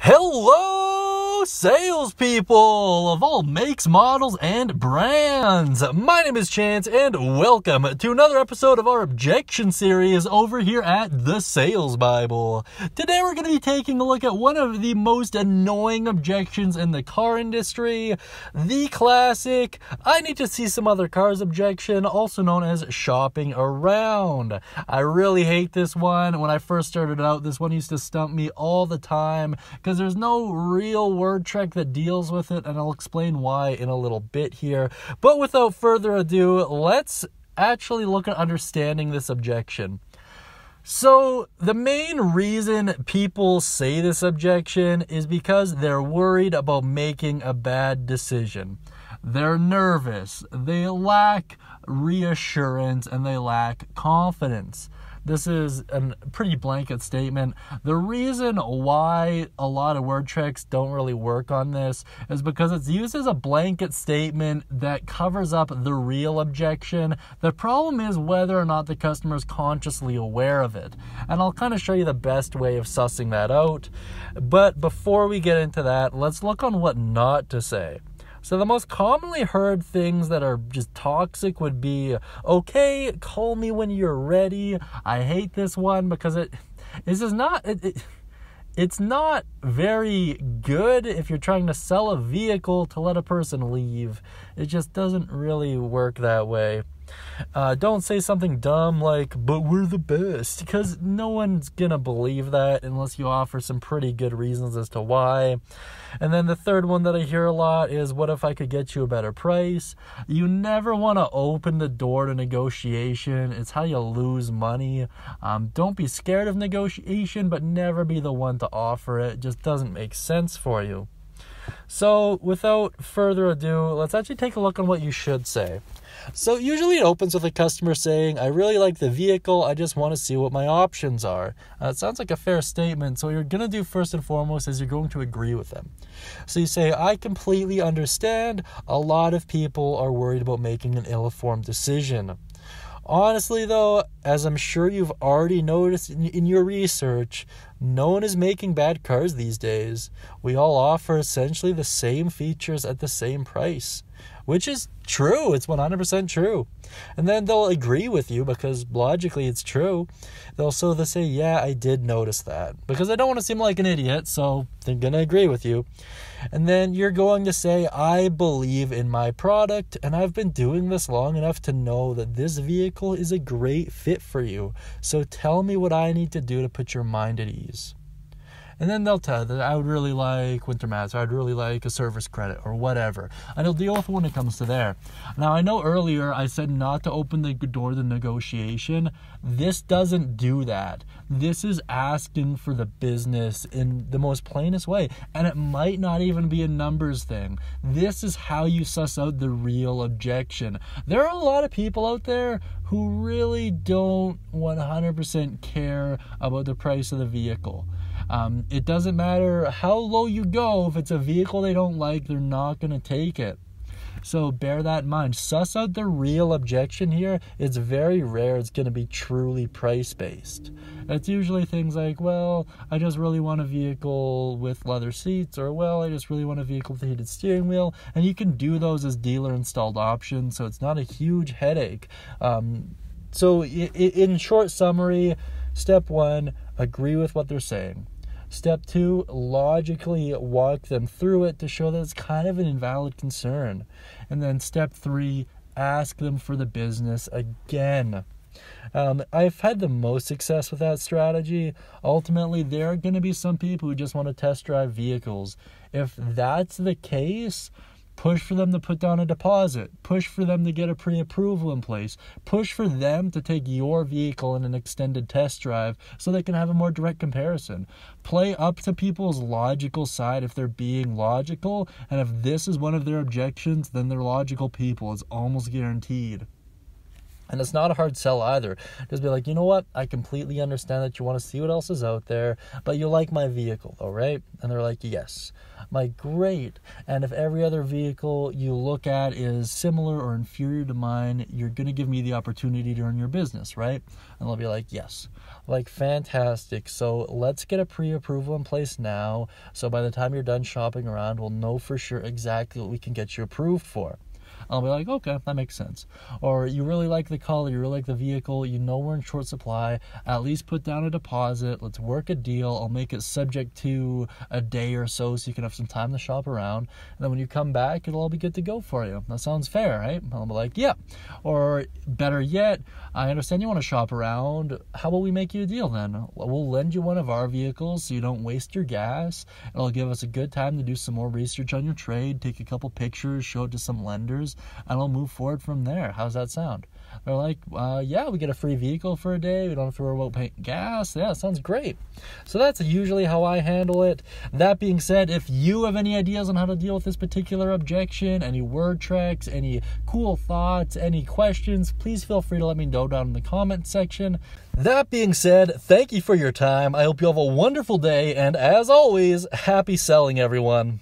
Hello, salespeople of all makes, models, and brands. My name is Chance, and welcome to another episode of our Objection series over here at the Sales Bible. Today we're going to be taking a look at one of the most annoying objections in the car industry, the classic, I need to see some other cars objection, also known as shopping around. I really hate this one. When I first started out, this one used to stump me all the time, because there's no real word trick that deals with it, and I'll explain why in a little bit here. But without further ado, let's actually look at understanding this objection. So the main reason people say this objection is because they're worried about making a bad decision. They're nervous, they lack reassurance, and they lack confidence. This is a pretty blanket statement. The reason why a lot of word tricks don't really work on this is because it's used as a blanket statement that covers up the real objection. The problem is whether or not the customer is consciously aware of it. And I'll kind of show you the best way of sussing that out. But before we get into that, let's look on what not to say. So the most commonly heard things that are just toxic would be, okay, call me when you're ready. I hate this one because it's not very good if you're trying to sell a vehicle to let a person leave. It just doesn't really work that way. Don't say something dumb like, but we're the best, because no one's gonna believe that unless you offer some pretty good reasons as to why. And then the third one that I hear a lot is, what if I could get you a better price? You never want to open the door to negotiation. It's how you lose money. Don't be scared of negotiation, but never be the one to offer it. It just doesn't make sense for you. So without further ado, let's actually take a look on what you should say. So usually it opens with a customer saying, I really like the vehicle, I just want to see what my options are. It sounds like a fair statement, so what you're going to do first and foremost is you're going to agree with them. So you say, I completely understand, a lot of people are worried about making an ill-informed decision. Honestly though, as I'm sure you've already noticed in your research, no one is making bad cars these days. We all offer essentially the same features at the same price, which is true. It's 100% true. And then they'll agree with you because logically it's true. They'll say, yeah, I did notice that, because I don't want to seem like an idiot, so they're going to agree with you. And then you're going to say, I believe in my product, and I've been doing this long enough to know that this vehicle is a great fit for you. So tell me what I need to do to put your mind at ease. And then they'll tell you that I would really like winter mats, or I'd really like a service credit, or whatever. And they'll deal with it when it comes to there. Now, I know earlier I said not to open the door to negotiation. This doesn't do that. This is asking for the business in the most plainest way. And it might not even be a numbers thing. This is how you suss out the real objection. There are a lot of people out there who really don't 100% care about the price of the vehicle. It doesn't matter how low you go. If it's a vehicle they don't like, they're not going to take it. So bear that in mind. Suss out the real objection here. It's very rare it's going to be truly price-based. It's usually things like, well, I just really want a vehicle with leather seats, or, well, I just really want a vehicle with a heated steering wheel. And you can do those as dealer-installed options, so it's not a huge headache. So in short summary, step 1, agree with what they're saying. Step 2, logically walk them through it to show that it's kind of an invalid concern. And then step 3, ask them for the business again. I've had the most success with that strategy. Ultimately, there are going to be some people who just want to test drive vehicles. If that's the case, push for them to put down a deposit. Push for them to get a pre-approval in place. Push for them to take your vehicle in an extended test drive so they can have a more direct comparison. Play up to people's logical side if they're being logical, and if this is one of their objections, then they're logical people. It's almost guaranteed. And it's not a hard sell either. Just be like, you know what? I completely understand that you want to see what else is out there, but you like my vehicle, though, right? And they're like, yes. I'm like, great. And if every other vehicle you look at is similar or inferior to mine, you're going to give me the opportunity to earn your business, right? And they'll be like, yes. Like, fantastic. So let's get a pre-approval in place now. So by the time you're done shopping around, we'll know for sure exactly what we can get you approved for. I'll be like, okay, that makes sense. Or you really like the color, you really like the vehicle, you know we're in short supply, at least put down a deposit, let's work a deal, I'll make it subject to a day or so you can have some time to shop around, and then when you come back, it'll all be good to go for you. That sounds fair, right? I'll be like, yeah. Or better yet, I understand you want to shop around, how about we make you a deal then? We'll lend you one of our vehicles so you don't waste your gas, it'll give us a good time to do some more research on your trade, take a couple pictures, show it to some lenders, and I'll move forward from there. How's that sound? They're like, yeah, we get a free vehicle for a day. We don't have to worry about paying gas. Yeah, sounds great. So that's usually how I handle it. That being said, if you have any ideas on how to deal with this particular objection, any word tricks, any cool thoughts, any questions, please feel free to let me know down in the comment section. That being said, thank you for your time. I hope you have a wonderful day. And as always, happy selling, everyone.